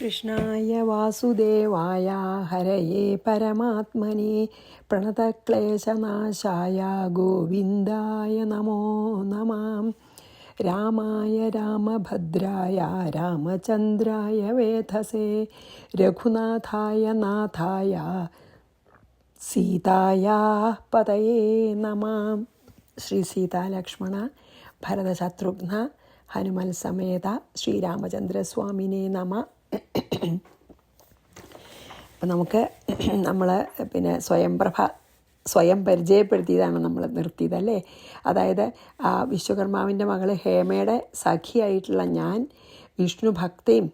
കൃഷ്ണായ വാസുദേവായ ഹരയേ പരമാത്മനെ പ്രണതക്ലേശനാശായ ഗോവിന്ദായ നമോ നമഃ. രാമായ രാമഭദ്രായ രാമചന്ദ്രായ വേധസേ രഘുനാഥായ നാഥായ സീതായ പതയേ നമഃ. ശ്രീ സീതാലക്ഷ്മണ ഭരതശത്രുഘ്ന ഹനുമൽ സമേത ശ്രീരാമചന്ദ്രസ്വാമിനെ നമഃ. അപ്പം നമുക്ക് സ്വയം പരിചയപ്പെടുത്തിയതാണ് നമ്മൾ നിർത്തിയതല്ലേ. അതായത് ആ വിശ്വകർമാവിൻ്റെ മകൾ ഹേമയുടെ സഖിയായിട്ടുള്ള ഞാൻ വിഷ്ണു ഭക്തിയും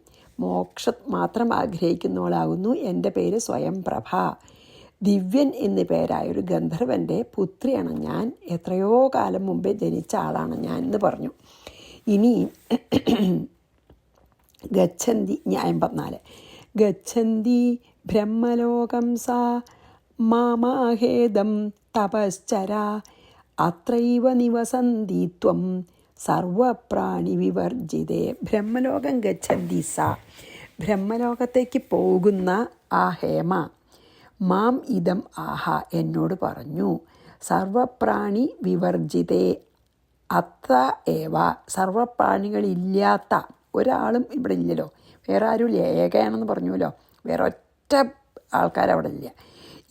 മോക്ഷം മാത്രം ആഗ്രഹിക്കുന്നവളാകുന്നു. എൻ്റെ പേര് സ്വയംപ്രഭ. ദിവ്യൻ എന്നു പേരായൊരു ഗന്ധർവൻ്റെ പുത്രിയാണ് ഞാൻ. എത്രയോ കാലം മുമ്പേ ജനിച്ച ആളാണ് ഞാൻ എന്ന് പറഞ്ഞു. ഇനി ഗച്ഛന്തി 54 ഗച്ഛന്തി ബ്രഹ്മലോകം സാ മാമാഹേദം തപശ്ചര അത്രൈവ നിവസന്തി ത്വം സർവപ്രാണി വിവർജിതേ. ബ്രഹ്മലോകം ഗച്ഛന്തി സാ, ബ്രഹ്മലോകത്തേക്ക് പോകുന്ന ആ ഹേമ മാം ഇതം ആഹ എന്നോട് പറഞ്ഞു. സർവപ്രാണി വിവർജിതേ അത്ര ഏവ, സർവപ്രാണികളില്ലാത്ത ഒരാളും ഇവിടെ ഇല്ലല്ലോ. വേറെ ആരും ഇല്ല, ഏകയാണെന്ന് പറഞ്ഞുവല്ലോ. വേറെ ഒറ്റ ആൾക്കാരവിടെ ഇല്ല.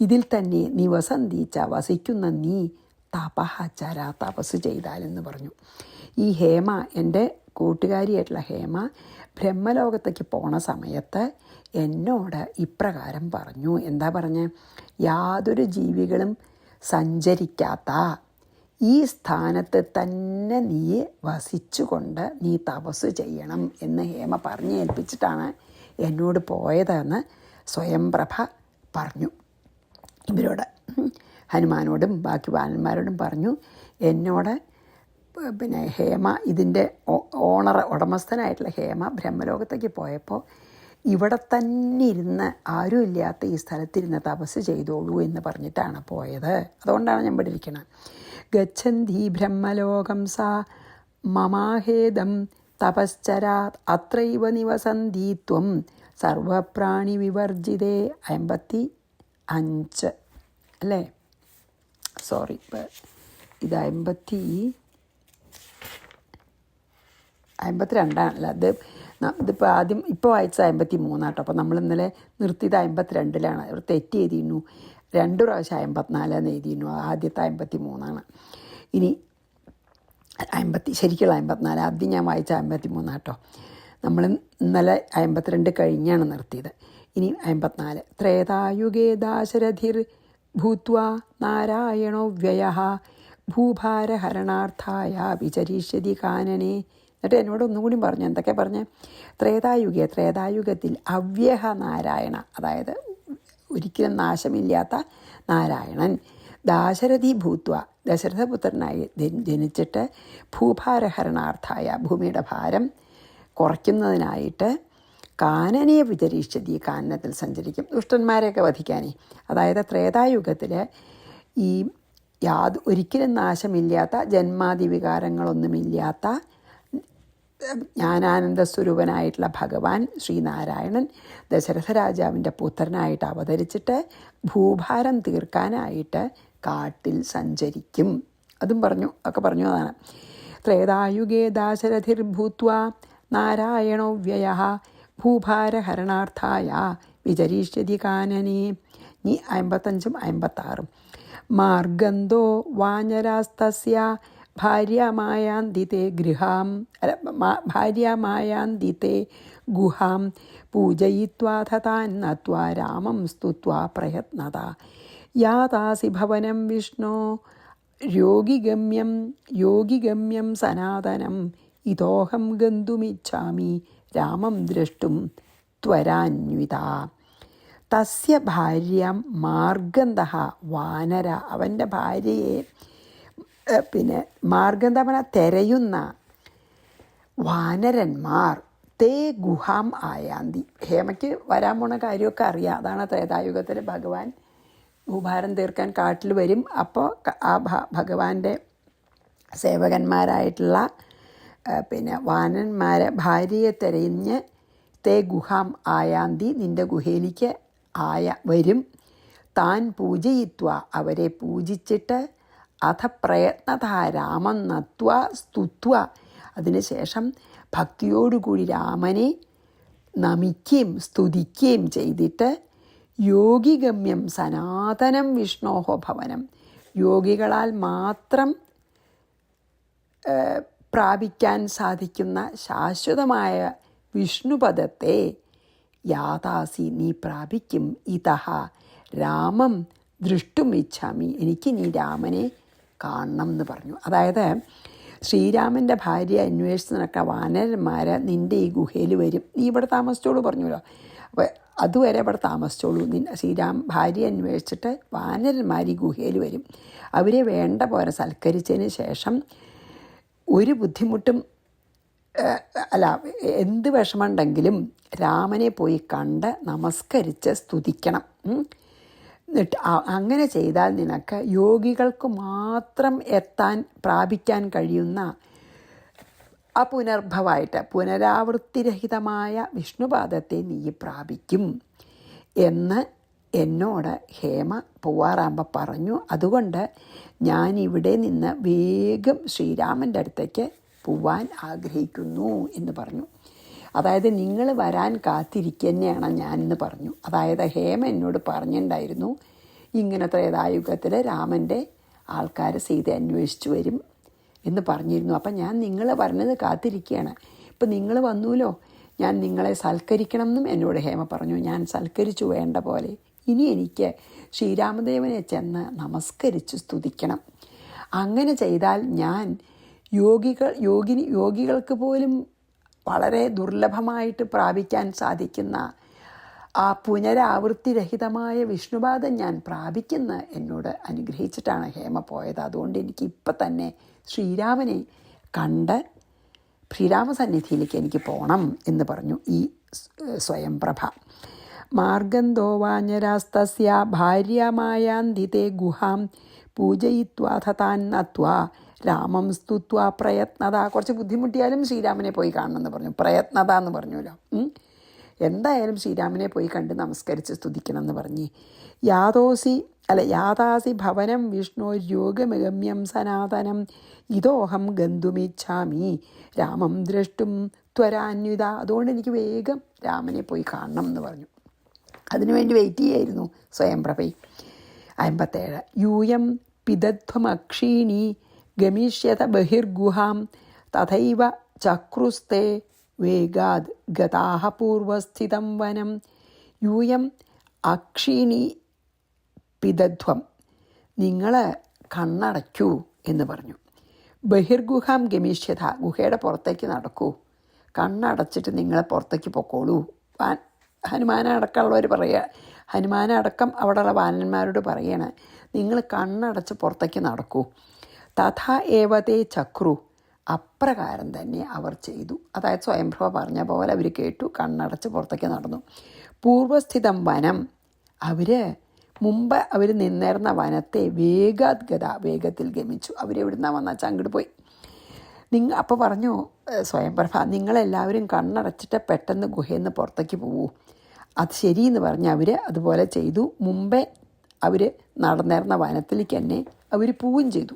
ഇതിൽ തന്നെ നിവസന്തീച്ച വസിക്കുന്ന നീ തപഹചര, തപസ് ചെയ്താലെന്ന് പറഞ്ഞു. ഈ ഹേമ, എൻ്റെ കൂട്ടുകാരിയായിട്ടുള്ള ഹേമ ബ്രഹ്മലോകത്തേക്ക് പോണ സമയത്ത് എന്നോട് ഇപ്രകാരം പറഞ്ഞു. എന്താ പറഞ്ഞ്? യാതൊരു ജീവികളും സഞ്ചരിക്കാത്ത ഈ സ്ഥാനത്ത് തന്നെ നീ വസിച്ചുകൊണ്ട് നീ തപസ് ചെയ്യണം എന്ന് ഹേമ പറഞ്ഞേൽപ്പിച്ചിട്ടാണ് എന്നോട് പോയതെന്ന് സ്വയംപ്രഭ പറഞ്ഞു. ഇവരോട്, ഹനുമാനോടും ബാക്കി വാനന്മാരോടും പറഞ്ഞു. എന്നോട് ഹേമ, ഇതിൻ്റെ ഉടമസ്ഥനായിട്ടുള്ള ഹേമ ബ്രഹ്മലോകത്തേക്ക് പോയപ്പോൾ ഇവിടെ തന്നെ ഇരുന്ന് ആരും ഇല്ലാത്ത ഈ സ്ഥലത്തിരുന്ന് തപസ് ചെയ്തോളൂ എന്ന് പറഞ്ഞിട്ടാണ് പോയത്. അതുകൊണ്ടാണ് ഞാൻ ഇവിടെ ഇരിക്കണം. ഗച്ഛന്തി ബ്രഹ്മലോകം സാ മമാഹേദം തപശ്ചരാ അത്രൈവ നിവസന്തി ത്വം സർവപ്രാണി വിവർജിതേ. 55 അല്ലേ, സോറി, ഇത് 52 അത് ഇതിപ്പോൾ ആദ്യം ഇപ്പോൾ വായിച്ചത് 53 കേട്ടോ. അപ്പോൾ നമ്മൾ ഇന്നലെ നിർത്തിയത് 52 ഒരു തെറ്റ് എഴുതിയിരുന്നു. 2 പ്രാവശ്യം 54 എന്ന് എഴുതിയിരുന്നു. ആദ്യത്തെ 53. ഇനി ശരിക്കുള്ള 54, ആദ്യം ഞാൻ വായിച്ച 53 കേട്ടോ. നമ്മൾ ഇന്നലെ 52 കഴിഞ്ഞാണ് നിർത്തിയത്. ഇനി 54. ത്രേതായുഗേ ദാശരഥിർ ഭൂത്വാ നാരായണോ വ്യയഃ ഭൂഭാരഹരണാർത്ഥായ വിചരിഷ്യതി കാനനെ. എന്നിട്ട് എന്നോട് ഒന്നും കൂടി പറഞ്ഞു. എന്തൊക്കെ പറഞ്ഞ്? ത്രേതായുഗത്തിൽ അവ്യഹ നാരായണ, അതായത് ഒരിക്കലും നാശമില്ലാത്ത നാരായണൻ, ദാശരഥി ഭൂത്വ, ദശരഥപുത്രനായി ജനിച്ചിട്ട് ഭൂഭാരഹരണാർത്ഥായ, ഭൂമിയുടെ ഭാരം കുറയ്ക്കുന്നതിനായിട്ട് കാനനെ വിചരീഷ്യതി, കാനനത്തിൽ സഞ്ചരിക്കും, ദുഷ്ടന്മാരെയൊക്കെ വധിക്കാനേ. അതായത് ത്രേതായുഗത്തിൽ ഈ ഒരിക്കലും നാശമില്ലാത്ത, ജന്മാദി വികാരങ്ങളൊന്നുമില്ലാത്ത ജ്ഞാനാനന്ദ സ്വരൂപനായിട്ടുള്ള ഭഗവാൻ ശ്രീനാരായണൻ ദശരഥ രാജാവിൻ്റെ പുത്രനായിട്ട് അവതരിച്ചിട്ട് ഭൂഭാരം തീർക്കാനായിട്ട് കാട്ടിൽ സഞ്ചരിക്കും. അതും പറഞ്ഞു, ഒക്കെ പറഞ്ഞു. അതാണ് ത്രേതായുഗേ ദാശരഥിർ ഭൂത്വാ നാരായണോ വ്യയഃ ഭൂഭാരഹരണാർത്ഥായ വിചരീഷ്യതി കാനനെ. ഇനി 55 56. മാർഗന്ധോ വാനരാസ്തസ്യ ഭാര്യാമായാന്തിത്തെ ഗുഹാം പൂജയിത്വാ തഥാൻ നത്വാ രാമം സ്തുത്വാ പ്രയത്നത യാതാസി ഭവനം വിഷ്ണോ യോഗിഗമ്യം സനാതനം ഇതോഹം ഗന്തുമിച്ഛാമി രാമം ദ്രഷ്ടും ത്വരാന്വിത. തസ്യ ഭാര്യാം മാർഗന്ധഃ വാനര, അവൻ്റെ ഭാര്യയെ മാർഗന്ധവന തെരയുന്ന വാനരന്മാർ തേ ഗുഹാം ആയാന്തി. ഹേമയ്ക്ക് വരാൻ പോണ കാര്യമൊക്കെ അറിയാം. അതാണ് ത്രേതായുഗത്തിൽ ഭഗവാൻ ഭൂഭാരം തീർക്കാൻ കാട്ടിൽ വരും. അപ്പോൾ ആ ഭഗവാന്റെ സേവകന്മാരായിട്ടുള്ള വാനന്മാരെ ഭാര്യയെ തേ ഗുഹാം ആയാന്തി, നിൻ്റെ ഗുഹയിലേക്ക് വരും. താൻ പൂജയിത്വ, അവരെ പൂജിച്ചിട്ട്, അഥ പ്രയത്നത രാമം നത്വ സ്തുത്വ, അതിനുശേഷം ഭക്തിയോടുകൂടി രാമനെ നമിക്കുകയും സ്തുതിക്കുകയും ചെയ്തിട്ട്, യോഗിഗമ്യം സനാതനം വിഷ്ണോഹോ ഭവനം, യോഗികളാൽ മാത്രം പ്രാപിക്കാൻ സാധിക്കുന്ന ശാശ്വതമായ വിഷ്ണുപദത്തെ യാതാസി, നീ പ്രാപിക്കും. ഇതഹ രാമം ദൃഷ്ടുമിച്ഛാമി, എനിക്ക് നീ രാമനെ കാണണം എന്ന് പറഞ്ഞു. അതായത് ശ്രീരാമൻ്റെ ഭാര്യ അന്വേഷിച്ചതൊക്കെ വാനരന്മാർ നിൻ്റെ ഈ ഗുഹയിൽ വരും, നീ ഇവിടെ താമസിച്ചോളൂ പറഞ്ഞല്ലോ. അപ്പോൾ അതുവരെ ഇവിടെ താമസിച്ചോളൂ. ഭാര്യ അന്വേഷിച്ചിട്ട് വാനരന്മാർ ഈ ഗുഹയിൽ വരും. അവരെ വേണ്ട പോലെ സൽക്കരിച്ചതിന് ശേഷം ഒരു ബുദ്ധിമുട്ടും എന്ത് വിഷമമുണ്ടെങ്കിലും രാമനെ പോയി കണ്ട് നമസ്കരിച്ച് സ്തുതിക്കണം. എന്നിട്ട് അങ്ങനെ ചെയ്താൽ നിനക്ക് യോഗികൾക്ക് മാത്രം പ്രാപിക്കാൻ കഴിയുന്ന പുനർഭവമായിട്ട് പുനരാവൃത്തിരഹിതമായ വിഷ്ണുപാദത്തെ നീ പ്രാപിക്കും എന്ന് എന്നോട് ഹേമ പോവാറാകുമ്പോൾ പറഞ്ഞു. അതുകൊണ്ട് ഞാൻ ഇവിടെ നിന്ന് വേഗം ശ്രീരാമൻ്റെ അടുത്തേക്ക് പോവാൻ ആഗ്രഹിക്കുന്നു എന്ന് പറഞ്ഞു. അതായത് നിങ്ങൾ വരാൻ കാത്തിരിക്കുന്നതാണ് ഞാനെന്ന് പറഞ്ഞു. അതായത് ഹേമ എന്നോട് പറഞ്ഞിട്ടുണ്ടായിരുന്നു, ഇങ്ങനെ ത്രേതായുഗത്തിൽ രാമൻ്റെ ആൾക്കാർ സീത അന്വേഷിച്ച് വരും എന്ന് പറഞ്ഞിരുന്നു. അപ്പം ഞാൻ നിങ്ങൾ പറഞ്ഞത് കാത്തിരിക്കുകയാണ്. ഇപ്പം നിങ്ങൾ വന്നൂലോ, ഞാൻ നിങ്ങളെ സൽക്കരിക്കണം എന്നും എന്നോട് ഹേമ പറഞ്ഞു. ഞാൻ സൽക്കരിച്ചു വേണ്ട പോലെ. ഇനി എനിക്ക് ശ്രീരാമദേവനെ ചെന്ന് നമസ്കരിച്ച് സ്തുതിക്കണം. അങ്ങനെ ചെയ്താൽ ഞാൻ യോഗികൾക്ക് പോലും വളരെ ദുർലഭമായിട്ട് പ്രാപിക്കാൻ സാധിക്കുന്ന ആ പുനരാവൃത്തിരഹിതമായ വിഷ്ണുപാദം ഞാൻ പ്രാപിക്കുന്ന എന്നോട് അനുഗ്രഹിച്ചിട്ടാണ് ഹേമ പോയത്. അതുകൊണ്ട് എനിക്ക് ഇപ്പം തന്നെ ശ്രീരാമനെ കണ്ട് ശ്രീരാമസന്നിധിയിലേക്ക് എനിക്ക് പോകണം എന്ന് പറഞ്ഞു ഈ സ്വയംപ്രഭ. മാർഗന്തോ വാഞ്ഞരാസ്തസ്യ ഭാര്യമായാന്തിതേ ഗുഹാം പൂജയിത്വാഥ താൻ നത്വാ രാമം സ്തുത്വ പ്രയത്നത. കുറച്ച് ബുദ്ധിമുട്ടിയാലും ശ്രീരാമനെ പോയി കാണണമെന്ന് പറഞ്ഞു. പ്രയത്നത എന്ന് പറഞ്ഞല്ലോ. എന്തായാലും ശ്രീരാമനെ പോയി കണ്ട് നമസ്കരിച്ച് സ്തുതിക്കണം എന്ന് പറഞ്ഞ് യാതാസി ഭവനം വിഷ്ണു യോഗമഗമ്യം സനാതനം ഇതോഹം ഗന്തുമിച്ഛാമി രാമം ദ്രഷ്ടും ത്വരാന്വിത. അതുകൊണ്ട് എനിക്ക് വേഗം രാമനെ പോയി കാണണം എന്ന് പറഞ്ഞു. അതിനുവേണ്ടി വെയിറ്റ് ചെയ്യായിരുന്നു സ്വയംപ്രഭൈ. 57 യൂയം പിതധ്വമക്ഷീണി ഗമിഷ്യത ബഹിർഗുഹാം തഥൈവ ചക്രുസ്തേ വേഗാദ് ഗതാഹ പൂർവസ്ഥിതം വനം. യൂയം അക്ഷീണി പിതധ്വം, നിങ്ങൾ കണ്ണടയ്ക്കൂ എന്ന് പറഞ്ഞു. ബഹിർഗുഹാം ഗമിഷ്യത, ഗുഹയുടെ പുറത്തേക്ക് നടക്കൂ, കണ്ണടച്ചിട്ട് നിങ്ങൾ പുറത്തേക്ക് പൊക്കോളൂ. ഹനുമാനടക്കമുള്ളവർ പറയുക, ഹനുമാനടക്കം അവിടെയുള്ള വാനന്മാരോട് പറയണേ, നിങ്ങൾ കണ്ണടച്ച് പുറത്തേക്ക് നടക്കൂ. തഥാ ഏവതേ ചക്രു, അപ്രകാരം തന്നെ അവർ ചെയ്തു. അതായത് സ്വയംപ്രഭ പറഞ്ഞ പോലെ അവർ കേട്ടു, കണ്ണടച്ച് പുറത്തേക്ക് നടന്നു. പൂർവസ്ഥിതം വനം, മുമ്പ് അവർ നിന്നിരുന്ന വനത്തെ വേഗാദ്ഗത, വേഗത്തിൽ ഗമിച്ചു. അവരെവിടുന്നാ വന്നാൽ അങ്ങോട്ട് പോയി. അപ്പോൾ പറഞ്ഞു സ്വയംപ്രഭ, നിങ്ങളെല്ലാവരും കണ്ണടച്ചിട്ട് പെട്ടെന്ന് ഗുഹയിൽ നിന്ന് പുറത്തേക്ക് പോവൂ. അത് ശരിയെന്ന് പറഞ്ഞ് അവർ അതുപോലെ ചെയ്തു. മുമ്പേ അവർ നടന്നിരുന്ന വനത്തിലേക്ക് തന്നെ അവർ പോവുകയും ചെയ്തു.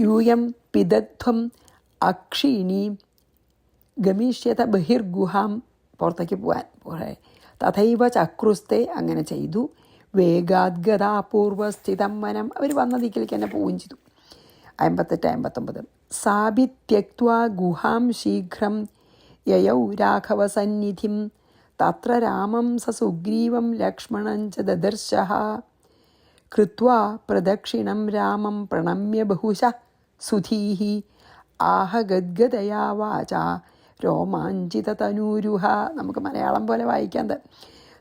യൂയം പിതധ്വം അക്ഷീണി ഗമിഷ്യത ബഹിർഗുഹാം, പുറത്തേക്ക് പോകാൻ തഥൈവ ചക്രുസ്തേ, അങ്ങനെ ചെയ്തു. വേഗാദ്ഗതാ പൂർവസ്ഥിതം വനം, അവർ വന്ന ദിക്കിലേക്ക് തന്നെ പോവുകയും ചെയ്തു. 58-59 സാഭിത്യക്ത്വാ ഗുഹാം ശീഘ്രം യയൗ രാഘവസന്നിധിം തത്ര രാമം സസുഗ്രീവം ലക്ഷ്മണം ച ദദർശഃ കൃത്വാ പ്രദക്ഷിണം രാമം പ്രണമ്യ ബഹുശഃ സുധീഃ ആഹ ഗദ്ഗദയാ വാചാ രോമാഞ്ചിതതനൂരുഹ. നമുക്ക് മലയാളം പോലെ വായിക്കാതെ.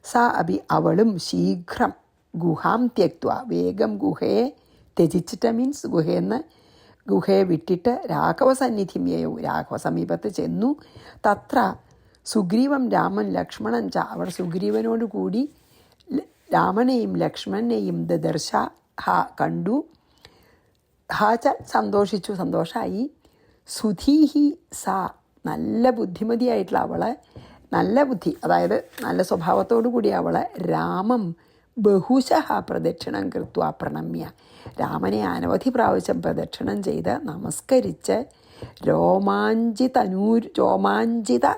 സാ അഭി, അവളും ശീഘ്രം ഗുഹാം ത്യക്ത്വ, വേഗം ഗുഹയെ ത്യജിച്ചിട്ട്, മീൻസ് ഗുഹയെ വിട്ടിട്ട് രാഘവസന്നിധിം യയൗ, രാഘവ സമീപത്ത് ചെന്നു. തത്ര സുഗ്രീവം രാമൻ ലക്ഷ്മണൻ ച, അവർ സുഗ്രീവനോട് കൂടി രാമനെയും ലക്ഷ്മണനെയും ദദർശ കണ്ടു. ഹാ ച സന്തോഷിച്ചു, സന്തോഷമായി. സുധീഹി സാ, നല്ല ബുദ്ധിമതിയായിട്ടുള്ള അവളെ, നല്ല ബുദ്ധി, അതായത് നല്ല സ്വഭാവത്തോടു കൂടി അവളെ രാമം ബഹുശഃ പ്രദക്ഷിണം കൃത്വ പ്രണമ്യ, രാമനെ അനവധി പ്രാവശ്യം പ്രദക്ഷിണം ചെയ്ത് നമസ്കരിച്ച് രോമാഞ്ചിത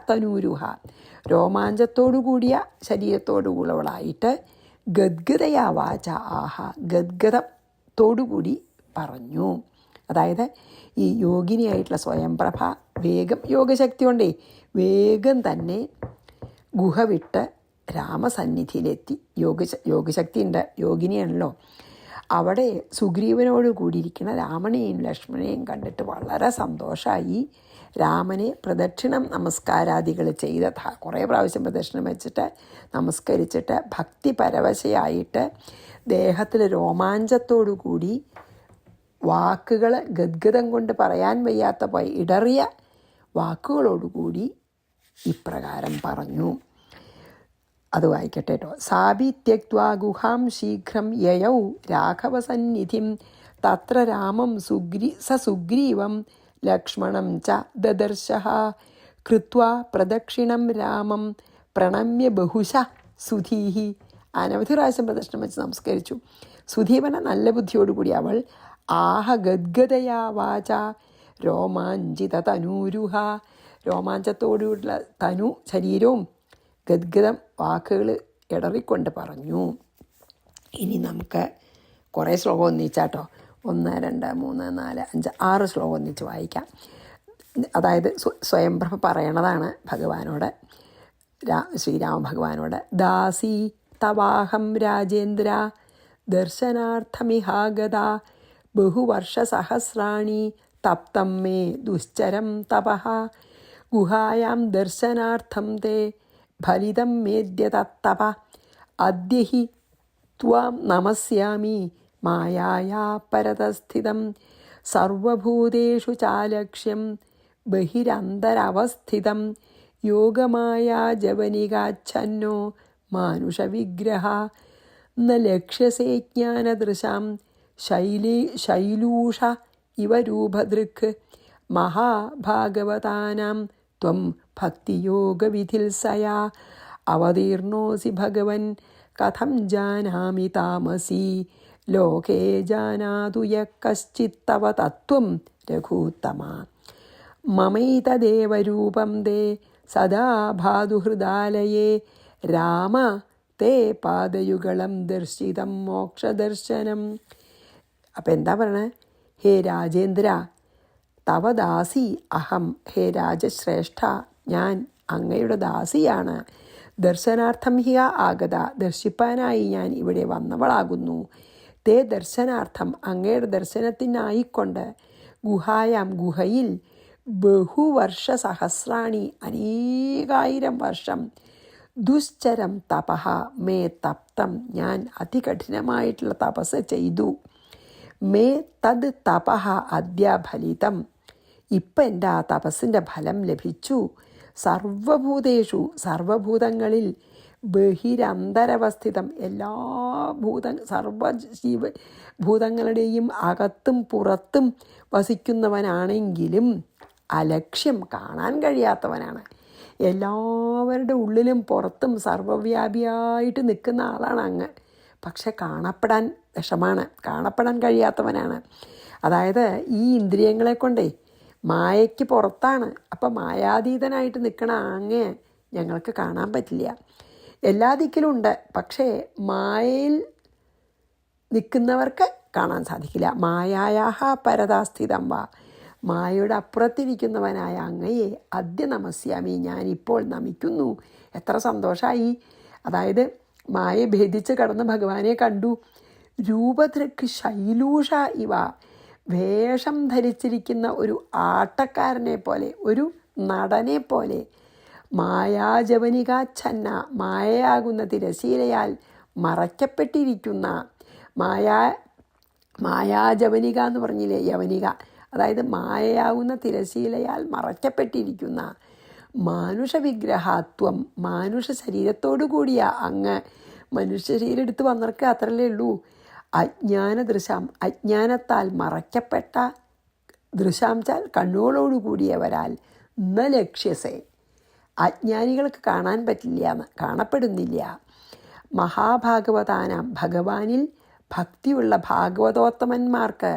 തനൂരുഹ, രോമാഞ്ചത്തോടു കൂടിയ ശരീരത്തോടു കൂടിയവളായിട്ട് ഗദ്ഗതയാ വാച ആഹ, ഗദ്ഗതത്തോടുകൂടി പറഞ്ഞു. അതായത് ഈ യോഗിനിയായിട്ടുള്ള സ്വയംപ്രഭ വേഗം, യോഗശക്തി കൊണ്ടേ വേഗം തന്നെ ഗുഹ വിട്ട് രാമസന്നിധിയിലെത്തി. യോഗശക്തി ഉണ്ട്, യോഗിനിയാണല്ലോ. അവിടെ സുഗ്രീവനോട് കൂടിയിരിക്കുന്ന രാമനെയും ലക്ഷ്മണനെയും കണ്ടിട്ട് വളരെ സന്തോഷമായി. രാമനെ പ്രദക്ഷിണം നമസ്കാരാദികൾ ചെയ്ത കുറേ പ്രാവശ്യം പ്രദക്ഷിണം വെച്ചിട്ട് നമസ്കരിച്ചിട്ട് ഭക്തി പരവശയായിട്ട് ദേഹത്തിൽ രോമാഞ്ചത്തോടു കൂടി വാക്കുകൾ ഗദ്ഗതം കൊണ്ട് പറയാൻ വയ്യാത്ത ഇടറിയ വാക്കുകളോടുകൂടി ഇപ്രകാരം പറഞ്ഞു. അത് വായിക്കട്ടെ കേട്ടോ. സാപി ത്യക്ത്വാ ഗുഹാം ശീഘ്രം യയൗ രാഘവസന്നിധിം തത്ര രാമം സുഗ്രീവം ലക്ഷ്മണം ച ദദർശഃ കൃത്വാ പ്രദക്ഷിണം രാമം പ്രണമ്യ ബഹുശ സുധീഹി. അനവധി പ്രാവശ്യം പ്രദക്ഷിണം വെച്ച് നമസ്കരിച്ചു. സുധീവന നല്ല ബുദ്ധിയോടുകൂടി അവൾ ആഹ ഗദ്ഗതയാ വാച രോമാഞ്ചിത തനൂരുഹ, രോമാഞ്ചത്തോടുള്ള തനു ശരീരവും ഗദ്ഗതം വാക്കുകൾ ഇടറിക്കൊണ്ട് പറഞ്ഞു. ഇനി നമുക്ക് കുറേ ശ്ലോകം ഒന്നിച്ചാട്ടോ, 1, 2, 3, 4, 5, 6 ശ്ലോകം ഒന്നിച്ച് വായിക്കാം. അതായത് സ്വയംപ്രഭ പറയണതാണ് ഭഗവാനോട്, ശ്രീരാമ ഭഗവാനോട്. ദാസി തവാഹം രാജേന്ദ്ര ദർശനാർത്ഥമിഹാഗത ബഹുവർഷസഹസ്രാണി തപ്തം മേ ദുശ്ചരം തപഃ ഗുഹായാം ദർശനാർത്ഥം തേ ഫലിതം മേദ്യ തത്തപ അദ്യ ഹി ത്വാം നമസ്യാമി മായായാ പരതസ്ഥിതം സർവഭൂതേഷു ചാലക്ഷ്യം ബഹിരന്തരവസ്ഥിതം യോഗമായാ ജവനികാച്ഛന്നോ മാനുഷവിഗ്രഹ ന ലക്ഷ്യസേ ജ്ഞാനദൃശാം ശൈലൂഷ ഇവ രൂപദൃക് മഹാഭാഗവതാനാം ത്വം ഭക്തിയോഗവിധിൽസയാ അവതീർണോസി ഭഗവൻ കഥം ജാനാമി താമസി ലോകേ ജാനാതു യഃ കശ്ചിത്തവ തത്വം രഘൂത്തമ മമൈതദേവരൂപം തേ സദാ ഭാതു ഹൃദാലയേ രാമ തേ പാദയുഗളം ദർശിതം മോക്ഷദർശനം. അപ്പം എന്താ പറയണേ? ഹേ രാജേന്ദ്ര, തവ ദാസി അഹം, ഹേ രാജശ്രേഷ്ഠ, ഞാൻ അങ്ങയുടെ ദാസിയാണ്. ദർശനാർത്ഥം ഹിയ ആഗത, ദർശിപ്പാനായി ഞാൻ ഇവിടെ വന്നവളാകുന്നു. തേ ദർശനാർത്ഥം, അങ്ങയുടെ ദർശനത്തിനായിക്കൊണ്ട്, ഗുഹായാം ഗുഹയിൽ, ബഹുവർഷ സഹസ്രാണി അനേകായിരം വർഷം, ദുശ്ചരം തപഹ മേ തപ്തം, ഞാൻ അതികഠിനമായിട്ടുള്ള തപസ് ചെയ്തു. മേ തദ് തപഹ അദ്യ ഫലിതം, ഇപ്പം എൻ്റെ ആ തപസ്സിൻ്റെ ഫലം ലഭിച്ചു. സർവഭൂതേഷു, സർവഭൂതങ്ങളിൽ, ബഹിരന്തരവസ്ഥിതം, എല്ലാ ഭൂതങ്ങളുടെയും അകത്തും പുറത്തും വസിക്കുന്നവനാണെങ്കിലും അലക്ഷ്യം, കാണാൻ കഴിയാത്തവനാണ്. എല്ലാവരുടെ ഉള്ളിലും പുറത്തും സർവവ്യാപിയായിട്ട് നിൽക്കുന്ന ആളാണ് അങ്ങ്. പക്ഷെ കാണപ്പെടാൻ വിഷമാണ്, കാണപ്പെടാൻ കഴിയാത്തവനാണ്. അതായത് ഈ ഇന്ദ്രിയങ്ങളെ കൊണ്ടേ മായയ്ക്ക് പുറത്താണ്. അപ്പം മായാതീതനായിട്ട് നിൽക്കണ അങ്ങ് ഞങ്ങൾക്ക് കാണാൻ പറ്റില്ല. എല്ലാ ദിക്കിലും ഉണ്ട്, പക്ഷേ മായയിൽ നിൽക്കുന്നവർക്ക് കാണാൻ സാധിക്കില്ല. മായായാഹ പരതാസ്ഥിതം വാ, മായയുടെ അപ്പുറത്തിരിക്കുന്നവനായ അങ്ങയെ അദ്യ നമസ്യാമി, ഞാനിപ്പോൾ നമിക്കുന്നു. എത്ര സന്തോഷമായി! അതായത് മായ ഭേദിച്ച് കടന്ന് ഭഗവാനെ കണ്ടു. രൂപദൃക് ശൈലൂഷ ഇവ, വേഷം ധരിച്ചിരിക്കുന്ന ഒരു ആട്ടക്കാരനെ പോലെ, ഒരു നടനെ പോലെ, മായാജവനികാച്ഛന്ന, മായയാകുന്ന തിരശീലയാൽ മറയ്ക്കപ്പെട്ടിരിക്കുന്ന, മായാജവനിക എന്ന് പറഞ്ഞില്ലേ, യവനിക, അതായത് മായയാകുന്ന തിരശീലയാൽ മറയ്ക്കപ്പെട്ടിരിക്കുന്ന മാനുഷവിഗ്രഹത്വം, മാനുഷ ശരീരത്തോടു കൂടിയ അങ്ങ്. മനുഷ്യ ശരീരം എടുത്ത് വന്നവർക്ക് അത്രയല്ലേ ഉള്ളൂ. അജ്ഞാനദൃശാം, അജ്ഞാനത്താൽ മറയ്ക്കപ്പെട്ട, ദൃശാംച്ചാൽ കണ്ണുകളോടുകൂടിയവരാൽ, ന ലക്ഷ്യസേ, അജ്ഞാനികൾക്ക് കാണാൻ പറ്റില്ല, കാണപ്പെടുന്നില്ല. മഹാഭാഗവതാനാം, ഭഗവാനിൽ ഭക്തിയുള്ള ഭാഗവതോത്തമന്മാർക്ക്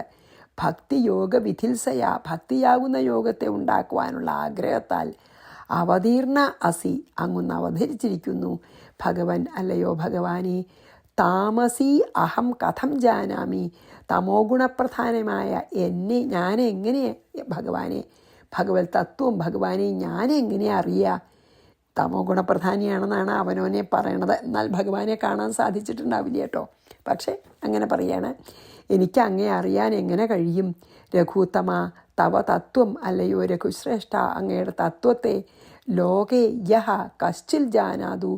ഭക്തിയോഗ വിധിത്സയ, ഭക്തിയാകുന്ന യോഗത്തെ ഉണ്ടാക്കുവാനുള്ള ആഗ്രഹത്താൽ അവതീർണ അസി, അങ്ങൊന്ന് അവതരിച്ചിരിക്കുന്നു ഭഗവൻ. അല്ലയോ ഭഗവാനെ, താമസി അഹം കഥം ജാനാമി, തമോ ഗുണപ്രധാനമായ ഞാനെങ്ങനെ ഭഗവാനെ, ഭഗവത് തത്വം ഭഗവാനെ ഞാനെങ്ങനെ അറിയുക? തമോ ഗുണപ്രധാനിയാണെന്നാണ് അവനവനെ പറയണത്. എന്നാൽ ഭഗവാനെ കാണാൻ സാധിച്ചിട്ടുണ്ടാവില്ല കേട്ടോ. പക്ഷേ അങ്ങനെ പറയാണ്, എനിക്ക് അങ്ങേ അറിയാൻ എങ്ങനെ കഴിയും? രഘുത്തമ തവ തത്വം, അല്ലയോ രഘുശ്രേഷ്ഠ, അങ്ങയുടെ തത്വത്തെ ലോകേ യഹ കശ്ചിൽ ജാനാതു,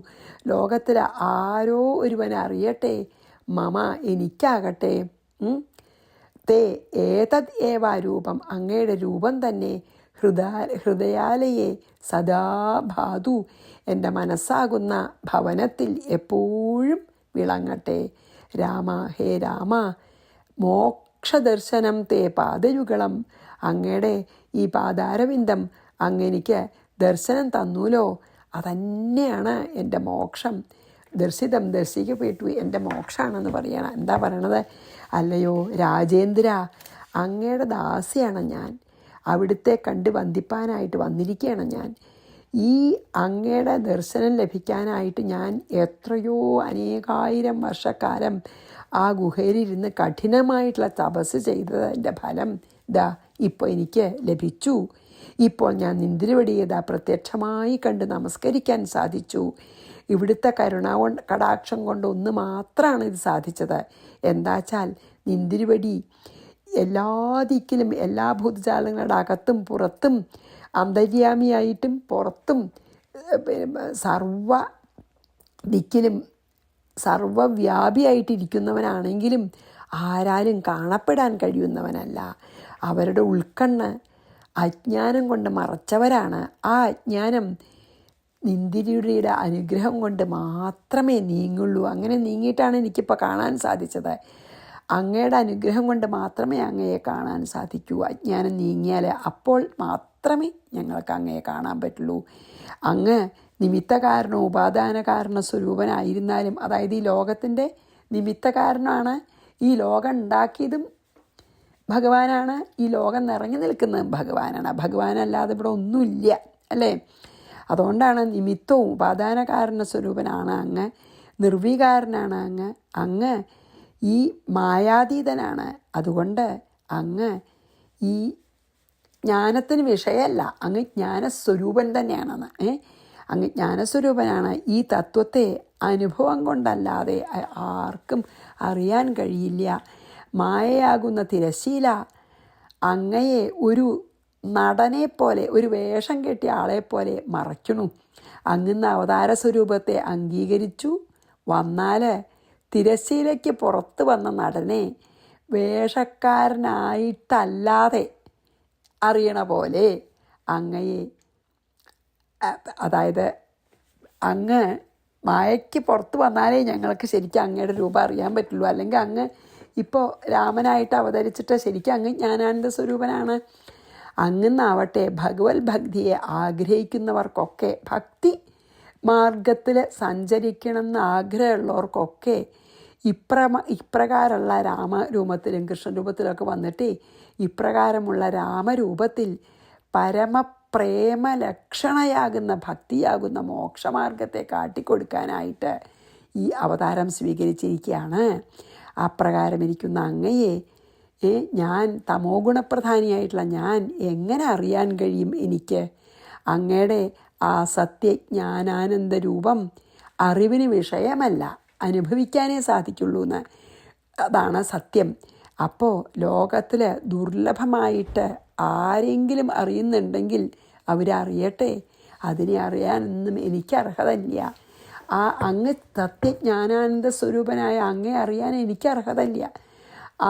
ലോകത്തിൽ ആരോ ഒരുവൻ അറിയട്ടെ, മമ എനിക്കാകട്ടെ, തേ ഏതത് ഏവ രൂപം, അങ്ങയുടെ രൂപം തന്നെ ഹൃദയാലയെ സദാ ഭാതു, എൻ്റെ മനസ്സാകുന്ന ഭവനത്തിൽ എപ്പോഴും വിളങ്ങട്ടെ. രാമ, ഹേ രാമ, മോക്ഷദർശനം തേ പാദയുഗളം, അങ്ങയുടെ ഈ പാദാരവിന്ദം അങ്ങെനിക്ക് ദർശനം തന്നൂലോ, അതന്നെയാണ് എൻ്റെ മോക്ഷം. ദർശിക്കപ്പെട്ടു, എൻ്റെ മോക്ഷമാണെന്ന് പറയണം. എന്താ പറയണത്? അല്ലയോ രാജേന്ദ്ര, അങ്ങയുടെ ദാസിയാണ് ഞാൻ, അവിടുത്തെ കണ്ട് വന്ദിപ്പാനായിട്ട് വന്നിരിക്കുകയാണ് ഞാൻ. ഈ അങ്ങയുടെ ദർശനം ലഭിക്കാനായിട്ട് ഞാൻ എത്രയോ അനേകായിരം വർഷക്കാലം ആ ഗുഹയിലിരുന്ന് കഠിനമായിട്ടുള്ള തപസ് ചെയ്തതിൻ്റെ ഫലം ഇതാ ഇപ്പോൾ എനിക്ക് ലഭിച്ചു. ഇപ്പോൾ ഞാൻ നിന്തിരുവടിയത പ്രത്യക്ഷമായി കണ്ട് നമസ്കരിക്കാൻ സാധിച്ചു. ഇവിടുത്തെ കടാക്ഷം കൊണ്ട് ഒന്ന് മാത്രമാണ് ഇത് സാധിച്ചത്. എന്താച്ചാൽ നിന്തിരുവടി എല്ലാ ദിക്കിലും, എല്ലാ ഭൂതജാലങ്ങളുടെ അകത്തും പുറത്തും, അന്തര്യാമിയായിട്ടും പുറത്തും സർവ ദിക്കിലും സർവവ്യാപിയായിട്ടിരിക്കുന്നവനാണെങ്കിലും ആരാലും കാണപ്പെടാൻ കഴിയുന്നവനല്ല. അവരുടെ ഉൾക്കണ്ണ് അജ്ഞാനം കൊണ്ട് മറച്ചവരാണ്. ആ അജ്ഞാനം നിന്തിരിയുടെ അനുഗ്രഹം കൊണ്ട് മാത്രമേ നീങ്ങുള്ളൂ. അങ്ങനെ നീങ്ങിയിട്ടാണ് എനിക്കിപ്പോൾ കാണാൻ സാധിച്ചത്. അങ്ങയുടെ അനുഗ്രഹം കൊണ്ട് മാത്രമേ അങ്ങയെ കാണാൻ സാധിക്കൂ. അജ്ഞാനം നീങ്ങിയാൽ അപ്പോൾ മാത്രമേ ഞങ്ങൾക്ക് അങ്ങയെ കാണാൻ പറ്റുള്ളൂ. അങ്ങ് നിമിത്തകാരണ ഉപാദാന കാരണ സ്വരൂപനായിരുന്നാലും, അതായത് ഈ ലോകത്തിൻ്റെ നിമിത്തകാരനാണ്, ഈ ലോകം ഉണ്ടാക്കിയതും ഭഗവാനാണ്, ഈ ലോകം നിറഞ്ഞു നിൽക്കുന്നതും ഭഗവാനാണ്. ഭഗവാനല്ലാതെ ഇവിടെ ഒന്നുമില്ല, അല്ലേ? അതുകൊണ്ടാണ് നിമിത്തവും ഉപാദാന കാരണ സ്വരൂപനാണ് അങ്ങ്, നിർവികാരനാണ് അങ്ങ്, അങ്ങ് ഈ മായാതീതനാണ്. അതുകൊണ്ട് അങ്ങ് ഈ ജ്ഞാനത്തിന് വിഷയമല്ല, അങ്ങ് ജ്ഞാനസ്വരൂപൻ തന്നെയാണെന്ന്. അങ്ങ് ജ്ഞാനസ്വരൂപനാണ്. ഈ തത്വത്തെ അനുഭവം കൊണ്ടല്ലാതെ ആർക്കും അറിയാൻ കഴിയില്ല. മായയാകുന്ന തിരശ്ശീല അങ്ങയെ ഒരു നടനെപ്പോലെ, ഒരു വേഷം കെട്ടിയ ആളെപ്പോലെ മറയ്ക്കണു. അങ്ങുന്ന അവതാര സ്വരൂപത്തെ അംഗീകരിച്ചു വന്നാൽ തിരശ്ശീലയ്ക്ക് പുറത്ത് വന്ന നടനെ വേഷക്കാരനായിട്ടല്ലാതെ അറിയണ പോലെ അങ്ങയെ, അതായത് അങ്ങ് മായയ്ക്ക് പുറത്ത് വന്നാലേ ഞങ്ങൾക്ക് ശരിക്കും അങ്ങയുടെ രൂപം അറിയാൻ പറ്റുള്ളൂ. അല്ലെങ്കിൽ അങ്ങ് ഇപ്പോൾ രാമനായിട്ട് അവതരിച്ചിട്ട് ശരിക്കും അങ്ങ് ജ്ഞാനാനന്ദ സ്വരൂപനാണ്. അങ്ങുന്നാവട്ടെ ഭഗവത് ഭക്തിയെ ആഗ്രഹിക്കുന്നവർക്കൊക്കെ, ഭക്തി മാർഗത്തിൽ സഞ്ചരിക്കണമെന്ന് ആഗ്രഹമുള്ളവർക്കൊക്കെ ഇപ്രകാരമുള്ള രാമരൂപത്തിലും കൃഷ്ണരൂപത്തിലൊക്കെ വന്നിട്ട് ഇപ്രകാരമുള്ള രാമരൂപത്തിൽ പരമപ്രേമലക്ഷണയാകുന്ന ഭക്തിയാകുന്ന മോക്ഷമാർഗത്തെ കാട്ടിക്കൊടുക്കാനായിട്ട് ഈ അവതാരം സ്വീകരിച്ചിരിക്കുകയാണ്. അപ്രകാരം ഇരിക്കുന്ന അങ്ങയെ ഞാൻ, തമോ ഗുണപ്രധാനിയായിട്ടുള്ള ഞാൻ എങ്ങനെ അറിയാൻ കഴിയും എനിക്ക്? അങ്ങയുടെ ആ സത്യജ്ഞാനാനന്ദ രൂപം അറിവിന് വിഷയമല്ല, അനുഭവിക്കാനേ സാധിക്കുള്ളൂ എന്ന്. അതാണ് സത്യം. അപ്പോൾ ലോകത്തിൽ ദുർലഭമായിട്ട് ആരെങ്കിലും അറിയുന്നുണ്ടെങ്കിൽ അവരറിയട്ടെ. അതിനെ അറിയാനൊന്നും എനിക്ക് അർഹതയില്ല. ആ അങ്ങ് സത്യജ്ഞാനാനന്ദ സ്വരൂപനായ അങ്ങേ അറിയാൻ എനിക്ക് അർഹതയില്ല.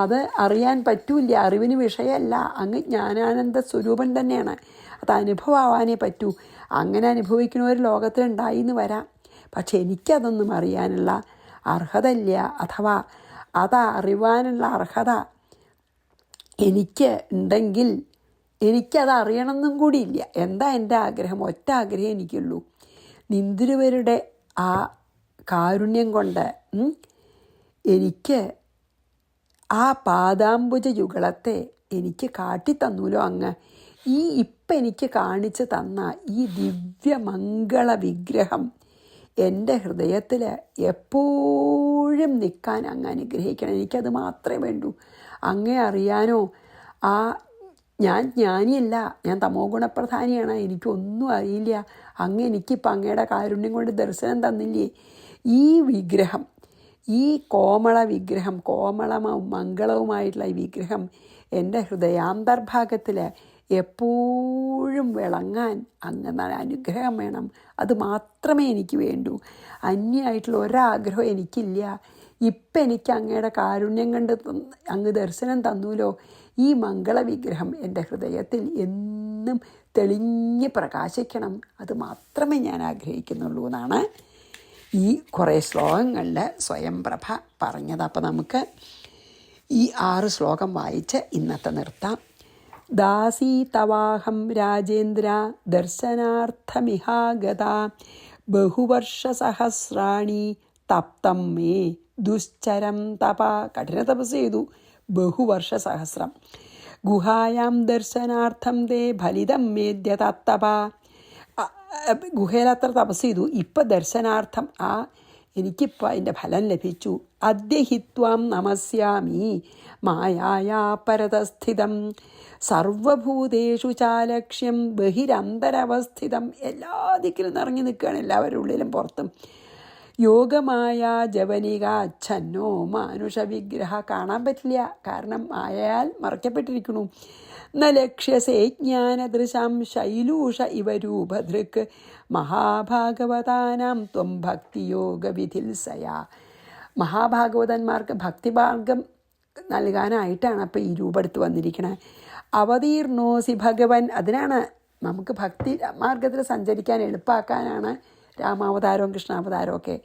അത് അറിയാൻ പറ്റൂല, അറിവിന് വിഷയമല്ല. അങ്ങ് ജ്ഞാനാനന്ദ സ്വരൂപൻ തന്നെയാണ്. അത് അനുഭവമാവാനേ പറ്റൂ. അങ്ങനെ അനുഭവിക്കുന്നവർ ലോകത്തിലുണ്ടായി എന്ന് വരാം. പക്ഷെ എനിക്കതൊന്നും അറിയാനുള്ള അർഹതയില്ല. അഥവാ അത് അറിവാനുള്ള അർഹത എനിക്ക് ഉണ്ടെങ്കിൽ എനിക്കത് അറിയണമെന്നും കൂടിയില്ല. എന്താ എൻ്റെ ആഗ്രഹം? ഒറ്റ ആഗ്രഹം എനിക്കുള്ളൂ. നിന്തിരുവരുടെ ആ കാരുണ്യം കൊണ്ട് എനിക്ക് ആ പാദാംബുജ യുഗളത്തെ എനിക്ക് കാട്ടിത്തന്നൂലോ അങ്ങ്. ഇപ്പം എനിക്ക് കാണിച്ചു തന്ന ഈ ദിവ്യമംഗള വിഗ്രഹം എൻ്റെ ഹൃദയത്തിൽ എപ്പോഴും നിൽക്കാൻ അങ്ങ് അനുഗ്രഹിക്കണം. എനിക്കത് മാത്രമേ വേണ്ടൂ. അങ്ങേ അറിയാനോ ഞാൻ ജ്ഞാനിയല്ല, ഞാൻ തമോ ഗുണപ്രധാനിയാണ്, എനിക്കൊന്നും അറിയില്ല. അങ്ങ് എനിക്കിപ്പോൾ അങ്ങയുടെ കാരുണ്യം കൊണ്ട് ദർശനം തന്നില്ലേ. ഈ വിഗ്രഹം, ഈ കോമള വിഗ്രഹം, കോമളവും മംഗളവുമായിട്ടുള്ള ഈ വിഗ്രഹം എൻ്റെ ഹൃദയാന്തർഭാഗത്തിൽ എപ്പോഴും വിളങ്ങാൻ അങ്ങ് അനുഗ്രഹം വേണം. അത് മാത്രമേ എനിക്ക് വേണ്ടൂ. അന്യമായിട്ടുള്ള ഒരാഗ്രഹവും എനിക്കില്ല. ഇപ്പം എനിക്ക് അങ്ങയുടെ കാരുണ്യം കണ്ട് അങ്ങ് ദർശനം തന്നൂലോ. ഈ മംഗളവിഗ്രഹം എൻ്റെ ഹൃദയത്തിൽ എന്നും തെളിഞ്ഞ് പ്രകാശിക്കണം. അത് മാത്രമേ ഞാൻ ആഗ്രഹിക്കുന്നുള്ളൂ എന്നാണ് ഈ കുറേ ശ്ലോകങ്ങളിൽ സ്വയംപ്രഭ പറഞ്ഞത്. അപ്പോൾ നമുക്ക് ഈ 6 ശ്ലോകം വായിച്ച് ഇന്നത്തെ നിർത്താം. ദാസീ തവാഹം രാജേന്ദ്ര ദർശനാർത്ഥമിഹാഗത ബഹുവർഷസഹസ്രാണി തപ്തം മേ ദുശ്ചരം തപ. കഠിന തപസ് ചെയ്തു ബഹുവർഷസഹസ്രം. ഗുഹായാം ദർശനാർത്ഥം തേ ഫലിതം മേദ്യ തത്തപ. ഗുഹയിലത്ര തപസ് ചെയ്തു. ഇപ്പം ദർശനാർത്ഥം എനിക്കിപ്പോൾ അതിൻ്റെ ഫലം ലഭിച്ചു. അദ്യഹിത്വാം നമസ്യാമി മായായാ പരതസ്ഥിതം സർവഭൂതേഷു ചാലക്ഷ്യം ബഹിരന്തരവസ്ഥിതം. എല്ലാ ദിക്കിലും നിറഞ്ഞു നിൽക്കുകയാണ്, എല്ലാവരുടെ ഉള്ളിലും പുറത്തും. യോഗമായ ജവനിക ഛന്നോ മാനുഷ വിഗ്രഹ. കാണാൻ പറ്റില്ല, കാരണം മായയാൽ മറയ്ക്കപ്പെട്ടിരിക്കുന്നു. ന ലക്ഷ്യസേ ജ്ഞാനദൃശാം ശൈലൂഷ ഇവ രൂപധൃക് മഹാഭാഗവതാനാം ത്വം ഭക്തിയോഗ വിധിൽസയാ. മഹാഭാഗവതന്മാർക്ക് ഭക്തിമാർഗം നൽകാനായിട്ടാണ് അപ്പോൾ ഈ രൂപെടുത്ത് വന്നിരിക്കണേ. അവതീർണോസി ഭഗവൻ. അതിനാണ് നമുക്ക് ഭക്തി മാർഗത്തിൽ സഞ്ചരിക്കാൻ എളുപ്പമാക്കാനാണ് രാമാവതാരവും കൃഷ്ണാവതാരവും ഒക്കെ.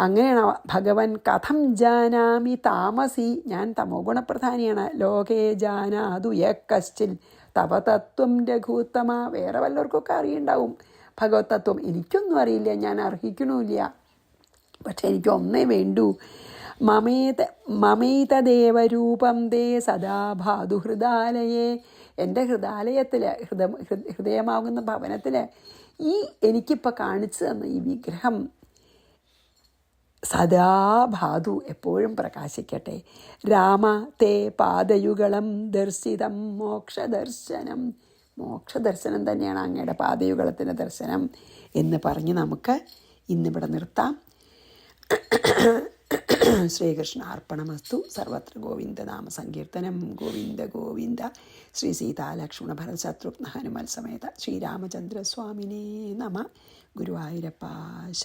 അങ്ങനെയാണ് ഭഗവൻ. കഥം ജാനാമി താമസി. ഞാൻ തമോ ഗുണപ്രധാനിയാണ്. ലോകേ ജാനാതു യക്കശ്ചിൽ തവ തത്വം രഘുത്തമ. വേറെ വല്ലവർക്കൊക്കെ അറിയുണ്ടാവും ഭഗവത് തത്വം. എനിക്കൊന്നും അറിയില്ല, ഞാൻ അർഹിക്കണമില്ല. പക്ഷെ എനിക്ക് ഒന്നേ വേണ്ടൂ. മമേതദേവരൂപം ദേ സദാ ഭാതു ഹൃദാലയേ. എൻ്റെ ഹൃദയമാകുന്ന ഭവനത്തിൽ എനിക്കിപ്പോൾ കാണിച്ചു തന്ന ഈ വിഗ്രഹം സദാ ഭാതു എപ്പോഴും പ്രകാശിക്കട്ടെ. രാമ തേ പാദയുഗളം ദർശിതം മോക്ഷദർശനം. മോക്ഷദർശനം തന്നെയാണ് അങ്ങയുടെ പാദയുഗളത്തിൻ്റെ ദർശനം എന്ന് പറഞ്ഞ് നമുക്ക് ഇന്നിവിടെ നിർത്താം. ശ്രീകൃഷ്ണ അർപ്പണമസ്തു. സർവത്ര ഗോവിന്ദനാമ സങ്കീർത്തനം. ഗോവിന്ദ ഗോവിന്ദ. ശ്രീ സീതാലക്ഷ്മണ ഭരത ശത്രുഘ്ന ഹനുമൽ സമേത ശ്രീരാമചന്ദ്രസ്വാമിനേ നമ. ഗുരുവായൂരപ്പ ശരണം.